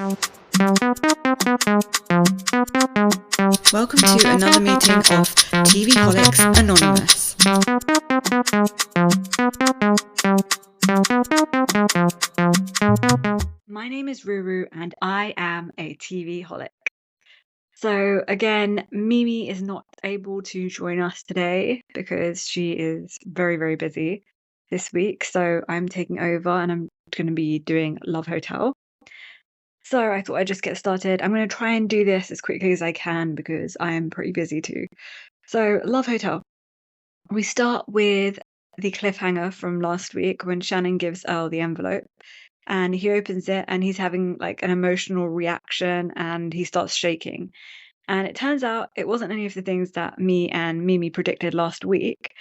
Welcome to another meeting of TVholics Anonymous. My name is Ruru and I am a TVholic. So again, Mimi is not able to join us today because she is very, very busy this week. So I'm taking over and I'm going to be doing Love Hotel. So I thought I'd just get started. I'm going to try and do this as quickly as I can because I am pretty busy too. So Love Hotel. We start with the cliffhanger from last week when Shannon gives Earl the envelope and he opens it and he's having like an emotional reaction and he starts shaking. And it turns out it wasn't any of the things that me and Mimi predicted last week.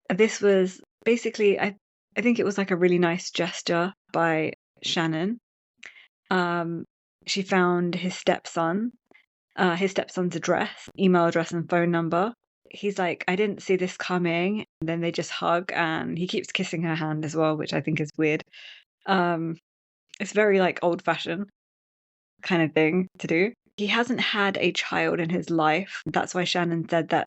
This was basically, I think it was like a really nice gesture by Shannon. She found his stepson's address, email address, and phone number. He's like, I didn't see this coming. And then they just hug and he keeps kissing her hand as well, which I think is weird. It's very like old-fashioned kind of thing to do. He hasn't had a child in his life. That's why Shannon said that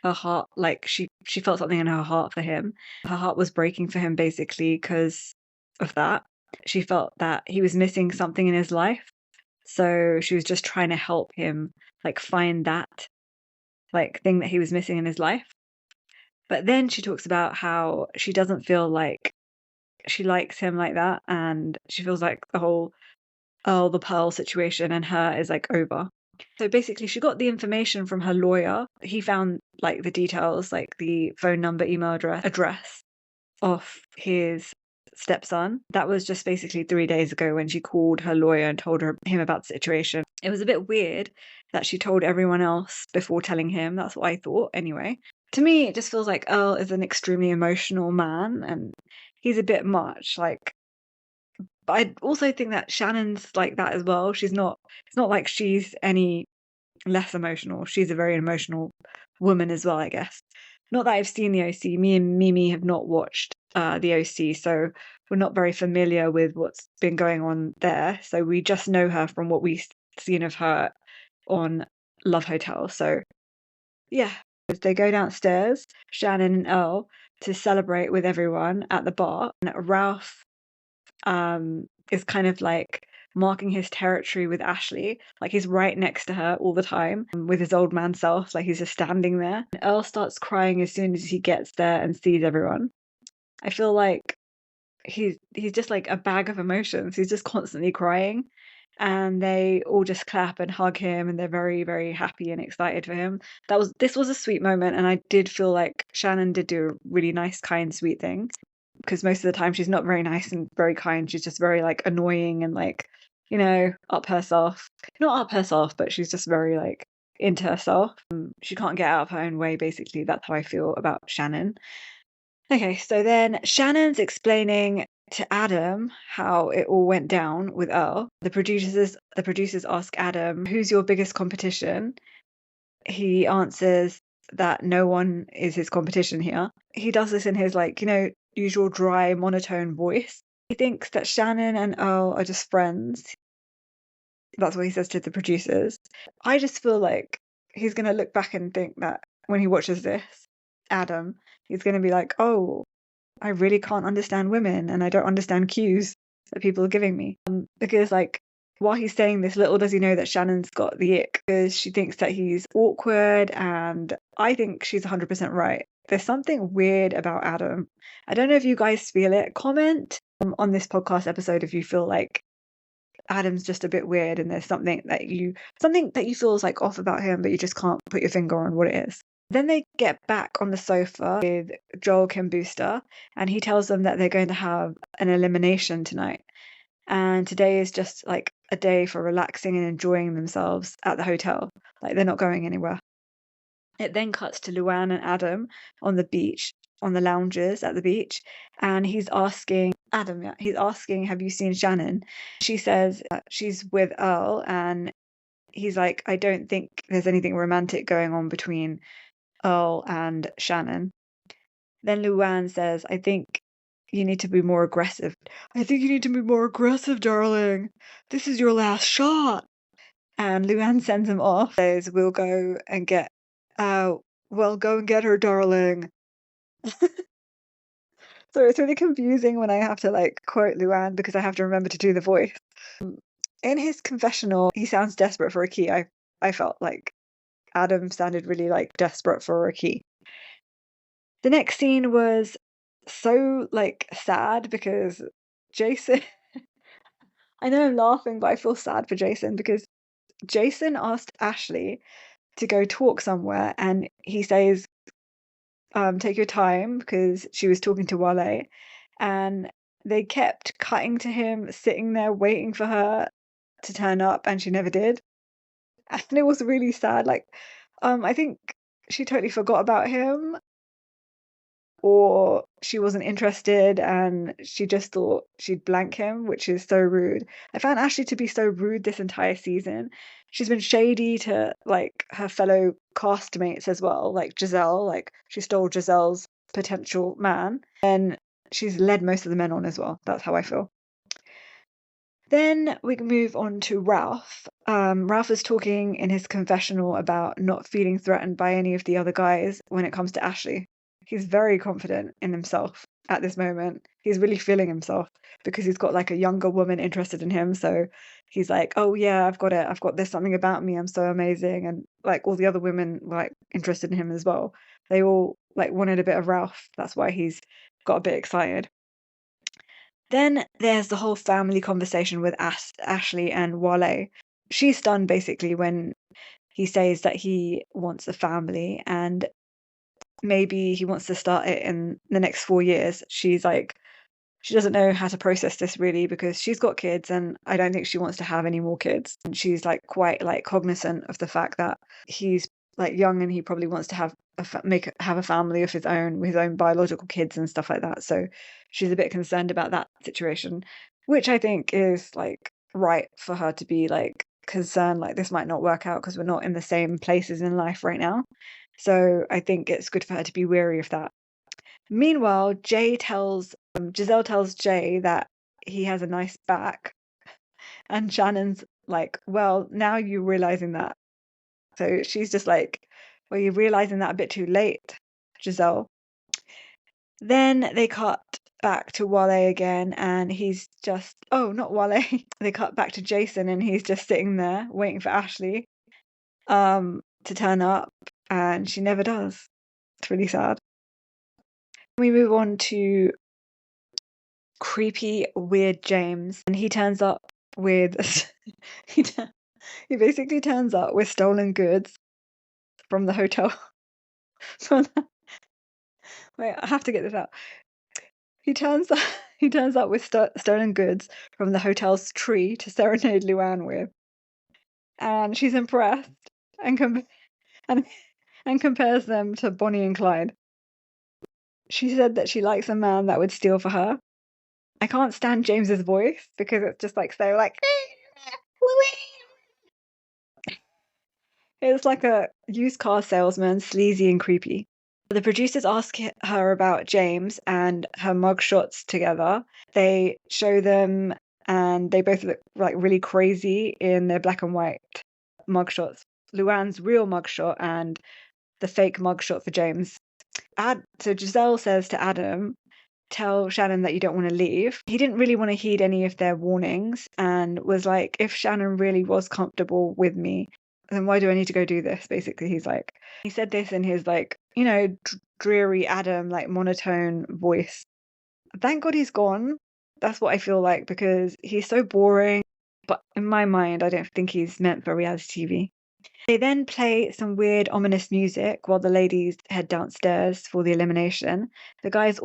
her heart, like she felt something in her heart for him. Her heart was breaking for him basically because of that. She felt that he was missing something in his life. So she was just trying to help him like find that like thing that he was missing in his life. But then she talks about how she doesn't feel like she likes him like that, and she feels like the whole Earl the Pearl situation and her is like over. So basically she got the information from her lawyer. He found like the details, like the phone number, email address of his stepson. That was just basically 3 days ago when she called her lawyer and told him about the situation. It was a bit weird that she told everyone else before telling him. That's what I thought anyway. To me, it just feels like Earl is an extremely emotional man and he's a bit much. Like, but I also think that Shannon's like that as well. It's not like she's any less emotional. She's a very emotional woman as well, I guess. Not that I've seen the OC. Me and Mimi have not watched the OC, so we're not very familiar with what's been going on there. So we just know her from what we've seen of her on Love Hotel. So yeah, they go downstairs, Shannon and Earl, to celebrate with everyone at the bar. And Ralph is kind of like marking his territory with Ashley. Like he's right next to her all the time with his old man self. Like he's just standing there. And Earl starts crying as soon as he gets there and sees everyone. I feel like he's just like a bag of emotions. He's just constantly crying. And they all just clap and hug him and they're very, very happy and excited for him. This was a sweet moment, and I did feel like Shannon did do a really nice, kind, sweet thing. Because most of the time she's not very nice and very kind. She's just very like annoying and like, you know, up herself. Not up herself, but she's just very like into herself. She can't get out of her own way, basically. That's how I feel about Shannon. Okay, so then Shannon's explaining to Adam how it all went down with Earl. The producers ask Adam, who's your biggest competition? He answers that no one is his competition here. He does this in his like, you know, usual dry, monotone voice. He thinks that Shannon and Earl are just friends. That's what he says to the producers. I just feel like he's going to look back and think that when he watches this, Adam, he's going to be like, oh, I really can't understand women and I don't understand cues that people are giving me. Because like, while he's saying this, little does he know that Shannon's got the ick because she thinks that he's awkward, and I think she's 100% right. There's something weird about Adam. I don't know if you guys feel it. Comment on this podcast episode if you feel like Adam's just a bit weird and there's something that you feels like off about him, but you just can't put your finger on what it is. Then they get back on the sofa with Joel Kim Booster, and he tells them that they're going to have an elimination tonight. And today is just like a day for relaxing and enjoying themselves at the hotel. Like they're not going anywhere. It then cuts to Luann and Adam on the beach, on the lounges at the beach, and he's asking Adam, have you seen Shannon? She says she's with Earl, and he's like, I don't think there's anything romantic going on between Earl and Shannon. Then Luann says, I think you need to be more aggressive. I think you need to be more aggressive, darling. This is your last shot. And Luann sends him off, says, we'll go and get, well, go and get her, darling. So it's really confusing when I have to like quote Luann because I have to remember to do the voice. In his confessional, he sounds desperate for a key. I felt like Adam sounded really like desperate for a key. The next scene was so like sad because Jason I know I'm laughing, but I feel sad for Jason because Jason asked Ashley to go talk somewhere and he says, take your time because she was talking to Wale and they kept cutting to him sitting there waiting for her to turn up and she never did. And it was really sad. Like, I think she totally forgot about him or she wasn't interested and she just thought she'd blank him, which is so rude. I found Ashley to be so rude this entire season. She's been shady to like her fellow castmates as well, like Gizelle, like she stole Giselle's potential man, and she's led most of the men on as well. That's how I feel. Then we can move on to Ralph. Ralph is talking in his confessional about not feeling threatened by any of the other guys when it comes to Ashley. He's very confident in himself at this moment. He's really feeling himself because he's got like a younger woman interested in him. So he's like, oh yeah, I've got it. I've got this something about me. I'm so amazing. And like all the other women were like interested in him as well. They all like wanted a bit of Ralph. That's why he's got a bit excited. Then there's the whole family conversation with Ashley and Wale. She's stunned basically when he says that he wants a family and maybe he wants to start it in the next 4 years. She's like, she doesn't know how to process this really because she's got kids and I don't think she wants to have any more kids. And she's like quite like cognizant of the fact that he's like young and he probably wants to have have a family of his own biological kids and stuff like that. So she's a bit concerned about that situation, which I think is like right for her to be like concerned like this might not work out because we're not in the same places in life right now. So I think it's good for her to be wary of that. Meanwhile, Gizelle tells Jay that he has a nice back, and Shannon's like, "Well, now you're realizing that." So she's just like, "Well, you're realizing that a bit too late, Giselle." Then they cut back to Wale again, and he's just not Wale. They cut back to Jason, and he's just sitting there waiting for Ashley to turn up, and she never does. It's really sad. We move on to creepy, weird James, and he turns up with he tu- he basically turns up with stolen goods from the hotel. From wait, I have to get this out. He turns up, he turns up with stolen goods from the hotel's tree to serenade Luann with, and she's impressed and and and compares them to Bonnie and Clyde. She said that she likes a man that would steal for her. I can't stand James's voice because it's just like so like it's like a used car salesman, sleazy and creepy. The producers ask her about James and her mugshots together. They show them and they both look like really crazy in their black and white mugshots. Luann's real mugshot and the fake mugshot for James. So Gizelle says to Adam, tell Shannon that you don't want to leave. He didn't really want to heed any of their warnings and was like, if Shannon really was comfortable with me, then why do I need to go do this? Basically, he's like, he said this in his like, dreary Adam, like monotone voice. Thank God he's gone. That's what I feel like because he's so boring. But in my mind, I don't think he's meant for reality TV. They then play some weird, ominous music while the ladies head downstairs for the elimination. The guys are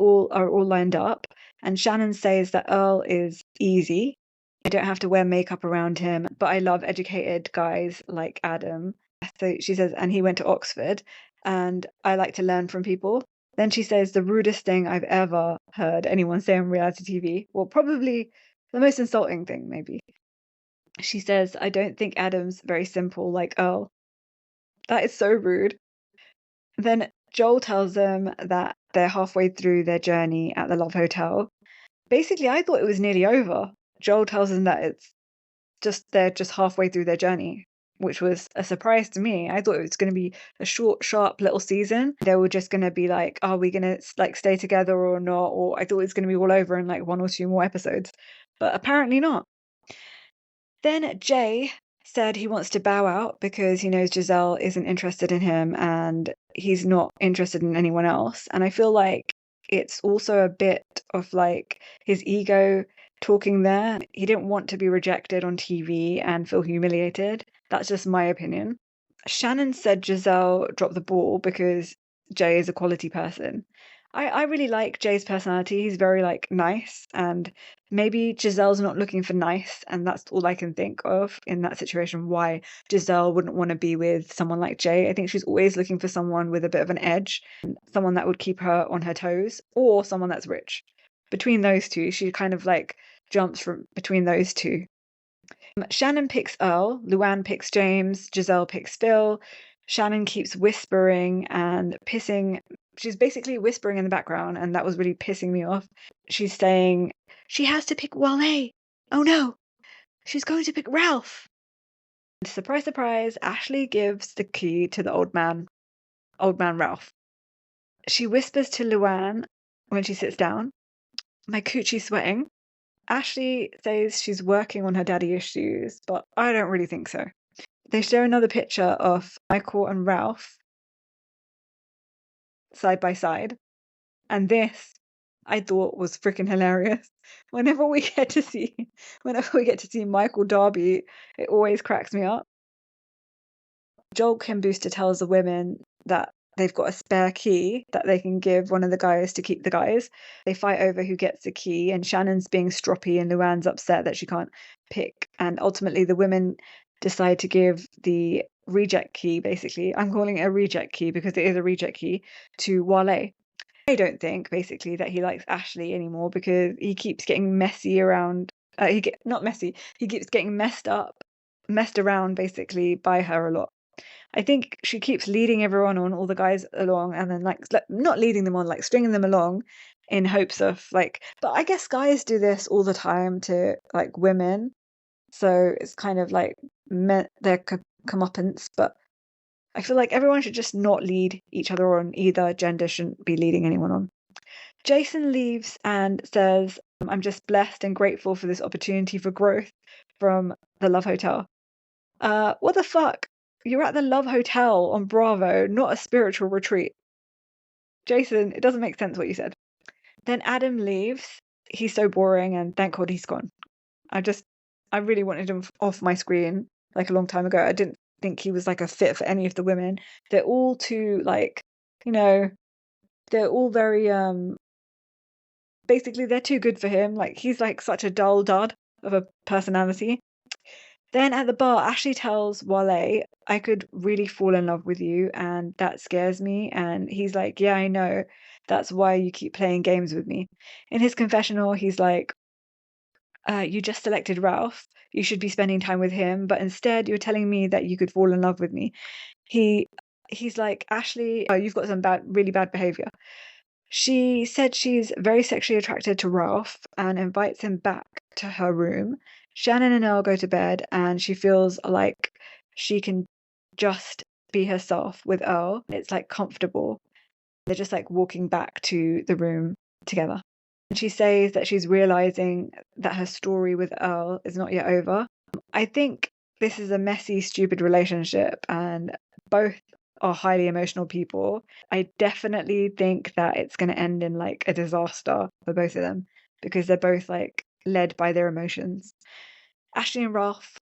all lined up, and Shannon says that Earl is easy. I don't have to wear makeup around him, but I love educated guys like Adam. So she says, and he went to Oxford, and I like to learn from people. Then she says the rudest thing I've ever heard anyone say on reality TV. Well, probably the most insulting thing, maybe. She says, I don't think Adam's very simple like Earl. That is so rude. Then Joel tells them that they're halfway through their journey at the Love Hotel. Basically, I thought it was nearly over. Joel tells them that they're just halfway through their journey, which was a surprise to me. I thought it was going to be a short, sharp little season. They were just going to be like, are we going to like stay together or not? Or I thought it was going to be all over in like 1 or 2 more episodes, but apparently not. Then Jay said he wants to bow out because he knows Gizelle isn't interested in him and he's not interested in anyone else. And I feel like it's also a bit of like his ego talking there. He didn't want to be rejected on TV and feel humiliated. That's just my opinion. Shannon said Gizelle dropped the ball because Jay is a quality person. I really like Jay's personality. He's very like nice, and maybe Giselle's not looking for nice, and that's all I can think of in that situation why Gizelle wouldn't want to be with someone like Jay. I think she's always looking for someone with a bit of an edge, someone that would keep her on her toes, or someone that's rich. Between those two, she kind of like jumps from between those two. Shannon picks Earl, Luann picks James, Gizelle picks Phil. Shannon keeps whispering and pissing. She's basically whispering in the background, and that was really pissing me off. She's saying, she has to pick Wale. Oh no, she's going to pick Ralph. And surprise, surprise, Ashley gives the key to the old man Ralph. She whispers to Luann when she sits down, my coochie's sweating. Ashley says she's working on her daddy issues, but I don't really think so. They show another picture of Michael and Ralph side by side, and this I thought was freaking hilarious. Whenever we get to see Michael Darby, it always cracks me up. Joel Kim Booster tells the women that they've got a spare key that they can give one of the guys to keep the guys. They fight over who gets the key, and Shannon's being stroppy and Luann's upset that she can't pick. And ultimately the women decide to give the reject key, basically. I'm calling it a reject key because it is a reject key, to Wale. I don't think basically that he likes Ashley anymore because he keeps getting messy around. Not messy. He keeps getting messed around basically by her a lot. I think she keeps leading everyone on, all the guys along, and then like not leading them on, like stringing them along in hopes of like, but I guess guys do this all the time to like women. So it's kind of like their comeuppance, but I feel like everyone should just not lead each other on. Either gender shouldn't be leading anyone on. Jason leaves and says, I'm just blessed and grateful for this opportunity for growth from the Love Hotel. What the fuck? You're at the Love Hotel on Bravo, not a spiritual retreat. Jason, it doesn't make sense what you said. Then Adam leaves. He's so boring, and thank God he's gone. I really wanted him off my screen like a long time ago. I didn't think he was like a fit for any of the women. They're all too like, they're all very basically they're too good for him. Like he's like such a dull dud of a personality. Then at the bar, Ashley tells Wale, I could really fall in love with you, and that scares me. And he's like, yeah, I know. That's why you keep playing games with me. In his confessional, he's like, you just selected Ralph. You should be spending time with him, but instead you're telling me that you could fall in love with me. He's like, Ashley, oh, you've got some really bad behavior. She said she's very sexually attracted to Ralph and invites him back to her room. Shannon and Earl go to bed, and she feels like she can just be herself with Earl. It's like comfortable. They're just like walking back to the room together. And she says that she's realizing that her story with Earl is not yet over. I think this is a messy, stupid relationship, and both are highly emotional people. I definitely think that it's going to end in like a disaster for both of them because they're both like led by their emotions. Ashley and Ralph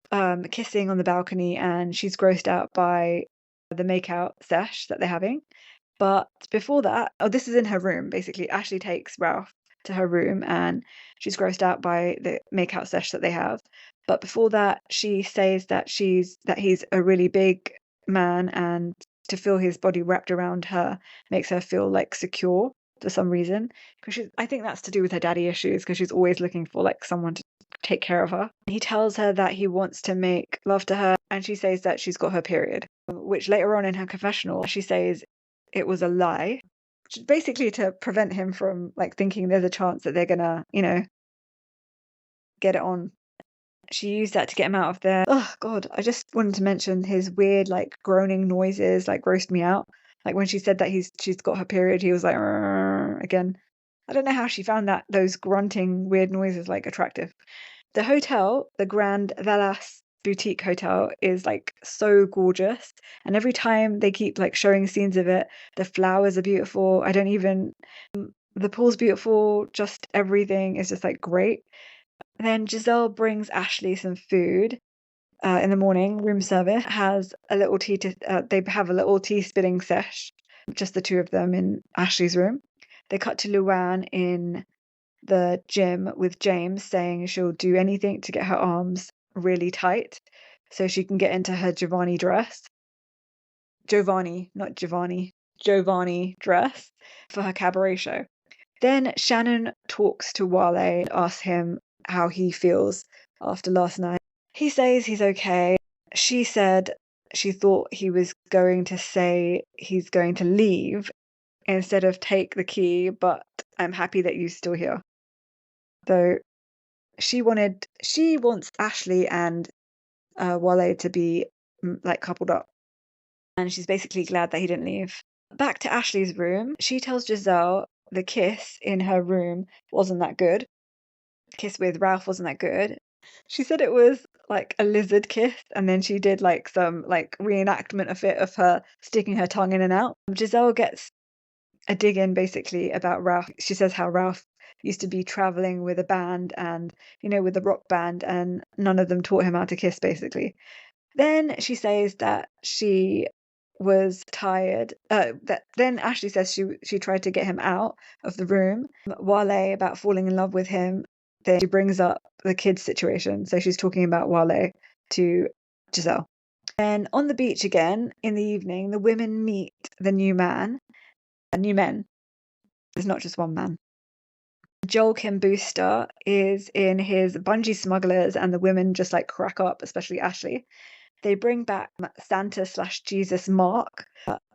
kissing on the balcony, and she's grossed out by the makeout sesh that they're having. But before that, this is in her room basically. Ashley takes Ralph to her room, and she's grossed out by the makeout sesh that they have. But before that, she says that he's a really big man, and to feel his body wrapped around her makes her feel like secure for some reason. Because I think that's to do with her daddy issues, because she's always looking for like someone to take care of her. He tells her that he wants to make love to her, and she says that she's got her period, which later on in her confessional she says it was a lie. basically to prevent him from like thinking there's a chance that they're gonna, get it on. She used that to get him out of there. Oh God, I just wanted to mention his weird like groaning noises like grossed me out. Like when she said that she's got her period, he was like "Rrrr," again. I don't know how she found those grunting weird noises like attractive. The hotel, the Grand Valas Boutique Hotel, is like so gorgeous. And every time they keep like showing scenes of it, the flowers are beautiful. The pool's beautiful. Just everything is just like great. And then Giselle brings Ashley some food in the morning. Room service has a little they have a little tea spinning sesh, just the two of them in Ashley's room. They cut to Luann in the gym with James saying she'll do anything to get her arms really tight so she can get into her Giovanni dress. Giovanni, not Giovanni. Giovanni dress for her cabaret show. Then Shannon talks to Wale and asks him how he feels after last night. He says he's okay. She said she thought he was going to say he's going to leave instead of take the key, but I'm happy that you're still here. Though she wants Ashley and Wale to be like coupled up. And she's basically glad that he didn't leave. Back to Ashley's room, she tells Giselle the kiss in her room wasn't that good. Kiss with Ralph wasn't that good. She said it was like a lizard kiss, and then she did like some like reenactment of it of her sticking her tongue in and out. Giselle gets a dig in basically about Ralph. She says how Ralph used to be traveling with a band and with a rock band, and none of them taught him how to kiss basically. Then she says that she was tired. Then Ashley says she tried to get him out of the room. Wale about falling in love with him. Then she brings up the kids situation. So she's talking about Wale to Giselle. And on the beach again in the evening, the women meet the new men. There's not just one man. Joel Kim Booster is in his bungee smugglers, and the women just like crack up, especially Ashley. They bring back Santa/Jesus Mark.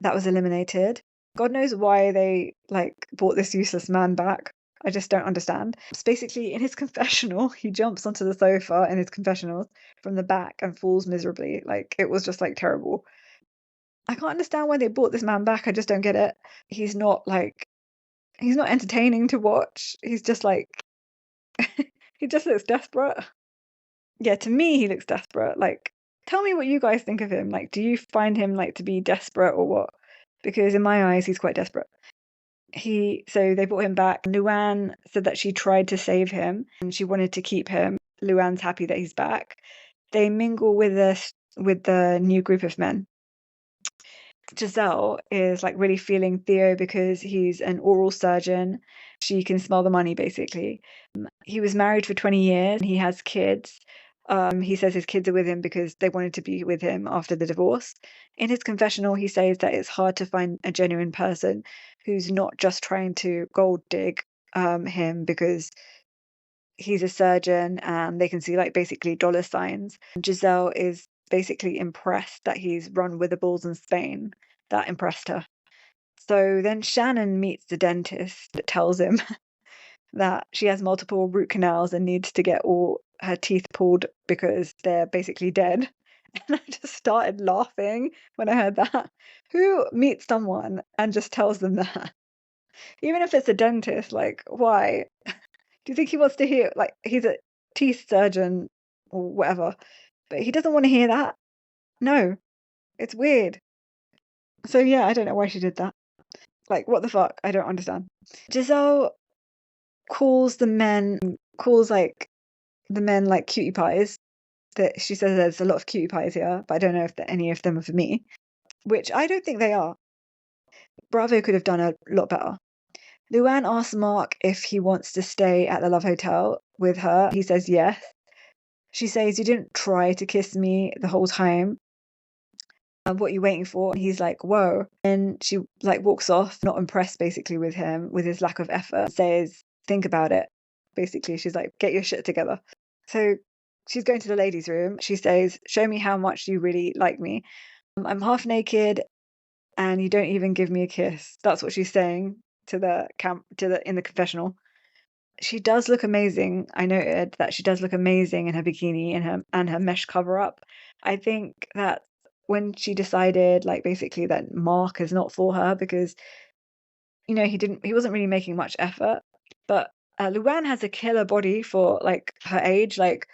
That was eliminated. God knows why they like brought this useless man back. I just don't understand. It's basically in his confessional, he jumps onto the sofa in his confessionals from the back and falls miserably. Like it was just like terrible. I can't understand why they brought this man back. I just don't get it. He's not entertaining to watch. He's just like he just looks desperate. Yeah, to me he looks desperate. Like tell me what you guys think of him. Like, do you find him like to be desperate or what? Because in my eyes, he's quite desperate. So they brought him back. Luann said that she tried to save him and she wanted to keep him. Luann's happy that he's back. They mingle with the new group of men. Giselle is like really feeling Theo because he's an oral surgeon. She can smell the money basically. He was married for 20 years and he has kids. He says his kids are with him because they wanted to be with him after the divorce. In his confessional, he says that it's hard to find a genuine person who's not just trying to gold dig him because he's a surgeon and they can see like basically dollar signs. Giselle is basically impressed that he's run with the bulls in Spain. That impressed her. So then Shannon meets the dentist that tells him that she has multiple root canals and needs to get all her teeth pulled because they're basically dead. And I just started laughing when I heard that. Who meets someone and just tells them that? Even if it's a dentist, like, why? Do you think he wants to hear, like, he's a teeth surgeon or whatever, but he doesn't want to hear that? No, it's weird. So yeah, I don't know why she did that. Like, what the fuck? I don't understand. Giselle calls like the men like cutie pies. That she says there's a lot of cutie pies here, but I don't know if any of them are for me, which I don't think they are. Bravo could have done a lot better. Luann asks Mark if he wants to stay at the Love Hotel with her. He says yes. She says, you didn't try to kiss me the whole time. What are you waiting for? And he's like, whoa. And she like walks off, not impressed basically with him, with his lack of effort. Says, think about it. Basically, she's like, get your shit together. So she's going to the ladies' room. She says, show me how much you really like me. I'm half naked and you don't even give me a kiss. That's what she's saying. to the in the confessional. She does look amazing. I noted that she does look amazing in her bikini and her mesh cover up. I think that when she decided, like, basically that Mark is not for her because, he wasn't really making much effort. But Luann has a killer body for like her age. Like,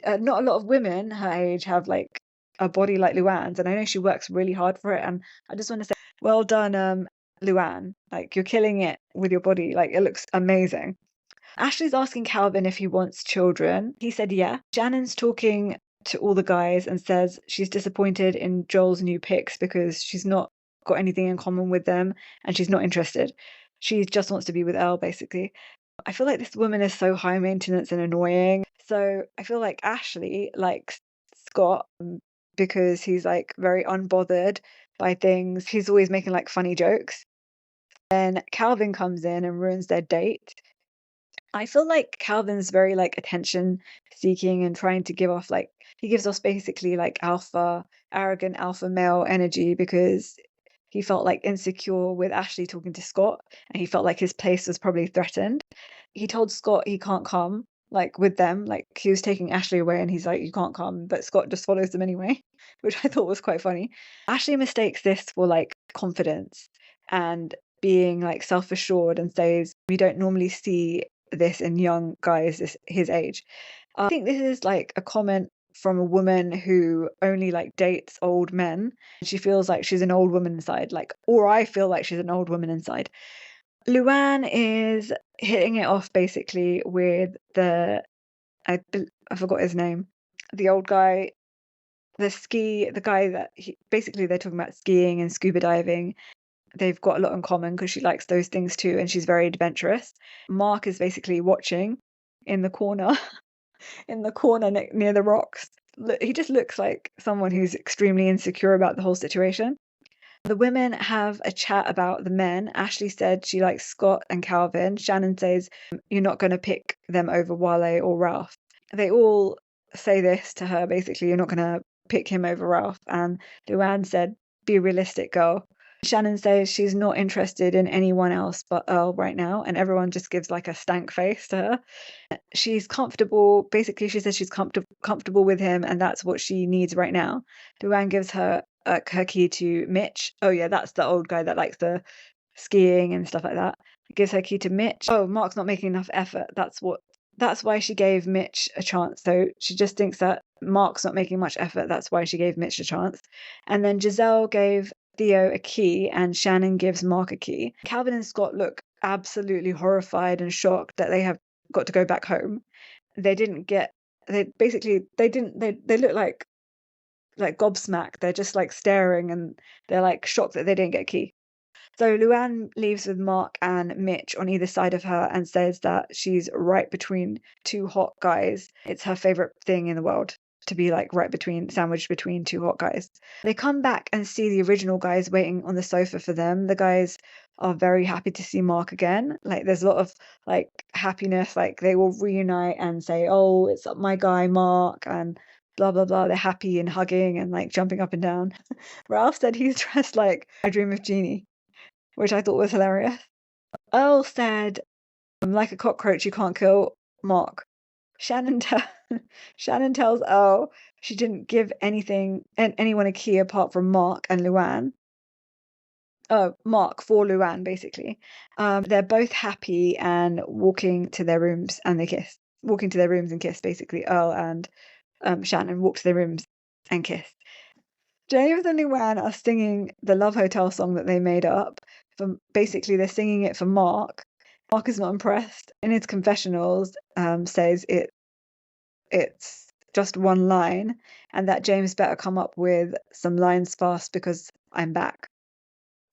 not a lot of women her age have like a body like Luann's, and I know she works really hard for it. And I just want to say, well done, Luann. Like, you're killing it with your body. Like, it looks amazing. Ashley's asking Calvin if he wants children. He said yeah. Shannon's talking to all the guys and says she's disappointed in Joel's new picks because she's not got anything in common with them and she's not interested. She just wants to be with Earl, basically. I feel like this woman is so high maintenance and annoying. So I feel like Ashley likes Scott because he's like very unbothered by things. He's always making like funny jokes. Then Calvin comes in and ruins their date. I feel like Calvin's very like attention seeking and trying to give off like he gives us basically like arrogant alpha male energy because he felt like insecure with Ashley talking to Scott and he felt like his place was probably threatened. He told Scott he can't come like with them, like he was taking Ashley away and he's like, you can't come, but Scott just follows them anyway, which I thought was quite funny. Ashley mistakes this for like confidence and being like self-assured and says we don't normally see this in young guys his age. I think this is like a comment from a woman who only like dates old men. She feels like she's an old woman inside, like, or I feel like she's an old woman inside. Luann is hitting it off basically with I forgot his name, the old guy, the guy that basically they're talking about skiing and scuba diving. They've got a lot in common because she likes those things too and she's very adventurous. Mark is basically watching in the corner, near the rocks. He just looks like someone who's extremely insecure about the whole situation. The women have a chat about the men. Ashley said she likes Scott and Calvin. Shannon says you're not going to pick them over Wale or Ralph. They all say this to her, basically, you're not going to pick him over Ralph. And Luann said, be realistic, girl. Shannon says she's not interested in anyone else but Earl right now, and everyone just gives like a stank face to her. She's comfortable. Basically, she says she's comfortable with him, and that's what she needs right now. Luann gives her her key to Mitch. Oh yeah, that's the old guy that likes the skiing and stuff like that. Gives her key to Mitch. Oh, Mark's not making enough effort. That's why she gave Mitch a chance. So she just thinks that Mark's not making much effort. That's why she gave Mitch a chance. And then Gizelle gave Theo a key and Shannon gives Mark a key. Calvin and Scott look absolutely horrified and shocked that they have got to go back home. They look like gobsmacked. They're just like staring and they're like shocked that they didn't get a key. So Luann leaves with Mark and Mitch on either side of her and says that she's right between two hot guys. It's her favorite thing in the world to be like sandwiched between two hot guys. They come back and see the original guys waiting on the sofa for them. The guys are very happy to see Mark again. Like, there's a lot of like happiness. Like, they will reunite and say, oh, it's my guy Mark, and blah blah blah. They're happy and hugging and like jumping up and down. Ralph said he's dressed like I Dream of Jeannie, which I thought was hilarious. Earl said, I'm like a cockroach you can't kill, Mark. Shannon tells Earl she didn't give anyone a key apart from Mark and Luann. Oh, Mark for Luann, basically. They're both happy and walking to their rooms and they kiss. Walking to their rooms and kiss, basically. Earl and Shannon walk to their rooms and kiss. James and Luann are singing the Love Hotel song that they made up. Basically, they're singing it for Mark. Mark is not impressed. In his confessionals, says it's just one line, and that James better come up with some lines fast because I'm back.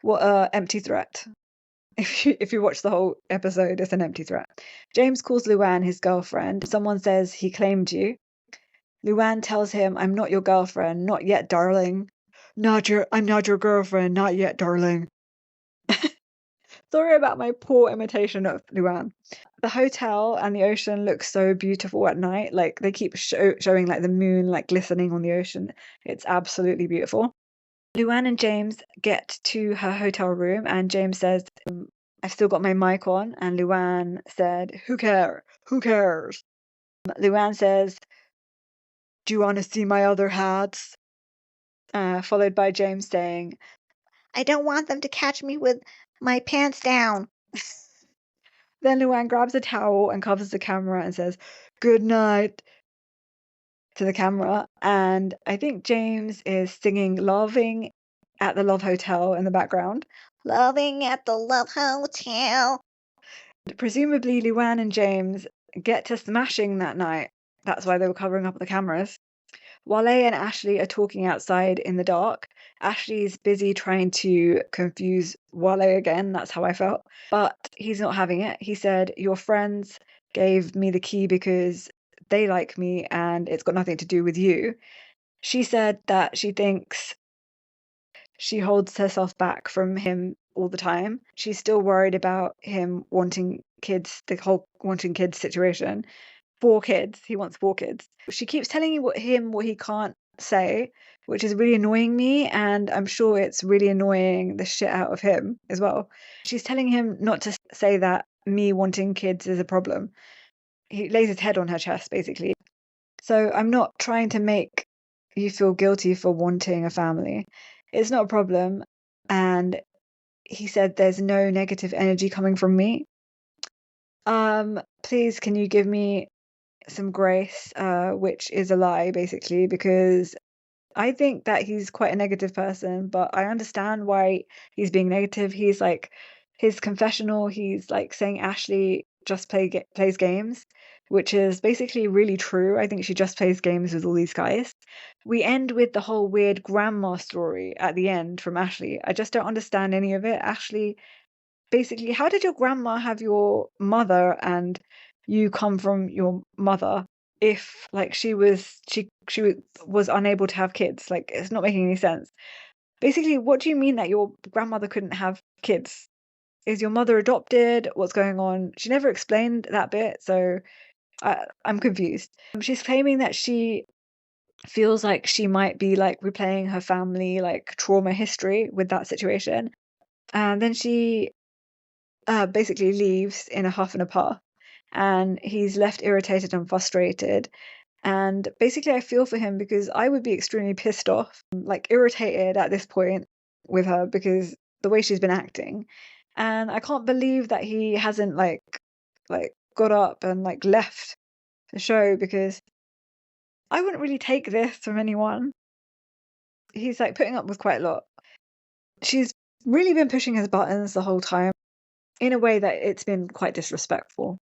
What a empty threat. If you watch the whole episode, it's an empty threat. James calls Luann his girlfriend. Someone says he claimed you. Luann tells him, I'm not your girlfriend, not yet, darling. I'm not your girlfriend, not yet, darling. Sorry about my poor imitation of Luann. The hotel and the ocean look so beautiful at night. Like, they keep showing like the moon like glistening on the ocean. It's absolutely beautiful. Luann and James get to her hotel room and James says, I've still got my mic on, and Luann said, who cares? Who cares? Luann says, do you want to see my other hats? Followed by James saying, I don't want them to catch me with my pants down. Then Luann grabs a towel and covers the camera and says, good night to the camera. And I think James is singing Loving at the Love Hotel in the background. Loving at the Love Hotel. Presumably, Luann and James get to smashing that night. That's why they were covering up the cameras. Wale and Ashley are talking outside in the dark. Ashley's busy trying to confuse Wale again. That's how I felt. But he's not having it. He said, your friends gave me the key because they like me and it's got nothing to do with you. She said that she thinks she holds herself back from him all the time. She's still worried about him wanting kids, the whole wanting kids situation. 4 kids. He wants 4 kids. She keeps telling him what he can't say, which is really annoying me, and I'm sure it's really annoying the shit out of him as well. She's telling him not to say that me wanting kids is a problem. He lays his head on her chest, basically. So I'm not trying to make you feel guilty for wanting a family. It's not a problem. And he said there's no negative energy coming from me. Please, can you give me some grace, which is a lie, basically, because I think that he's quite a negative person, but I understand why he's being negative. He's like, his confessional, he's like saying Ashley just plays games, which is basically really true. I think she just plays games with all these guys. We end with the whole weird grandma story at the end from Ashley. I just don't understand any of it. Ashley, basically, how did your grandma have your mother and you come from your mother if like she was unable to have kids? Like, it's not making any sense. Basically, what do you mean that your grandmother couldn't have kids? Is your mother adopted? What's going on? She never explained that bit, so I'm confused. She's claiming that she feels like she might be like replaying her family like trauma history with that situation, and then she basically leaves in a huff and a puff, and he's left irritated and frustrated. And basically, I feel for him because I would be extremely pissed off, like irritated at this point with her because the way she's been acting. And I can't believe that he hasn't like got up and like left the show, because I wouldn't really take this from anyone. He's like putting up with quite a lot. She's really been pushing his buttons the whole time in a way that it's been quite disrespectful.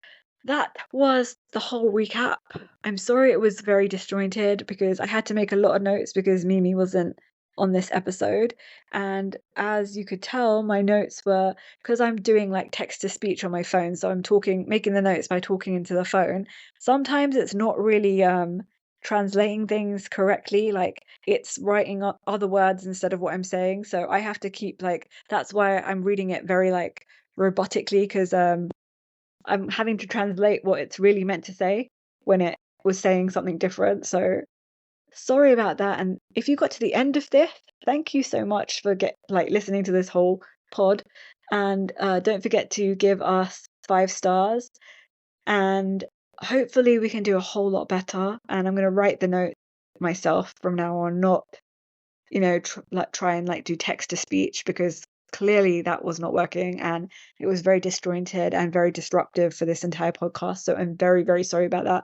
That was the whole recap. I'm sorry it was very disjointed because I had to make a lot of notes because Mimi wasn't on this episode. And as you could tell, my notes were, because I'm doing like text to speech on my phone, so I'm making the notes by talking into the phone. Sometimes it's not really translating things correctly, like it's writing other words instead of what I'm saying. So I have to keep like, that's why I'm reading it very like robotically, because I'm having to translate what it's really meant to say when it was saying something different. So sorry about that. And if you got to the end of this, thank you so much for listening to this whole pod. And don't forget to give us 5 stars. And hopefully we can do a whole lot better. And I'm going to write the note myself from now on, not try and do text to speech, because clearly that was not working and it was very disjointed and very disruptive for this entire podcast. So I'm very, very sorry about that.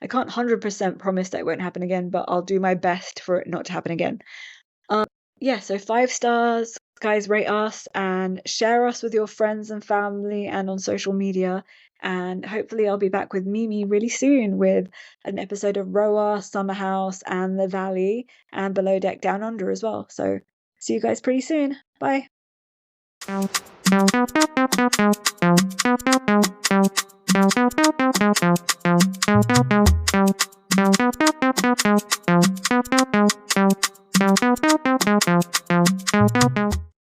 I can't 100% promise that it won't happen again, but I'll do my best for it not to happen again. So 5 stars, guys, rate us and share us with your friends and family and on social media. And hopefully I'll be back with Mimi really soon with an episode of Roa, Summer House, and The Valley, and Below Deck Down Under as well. So see you guys pretty soon. Bye.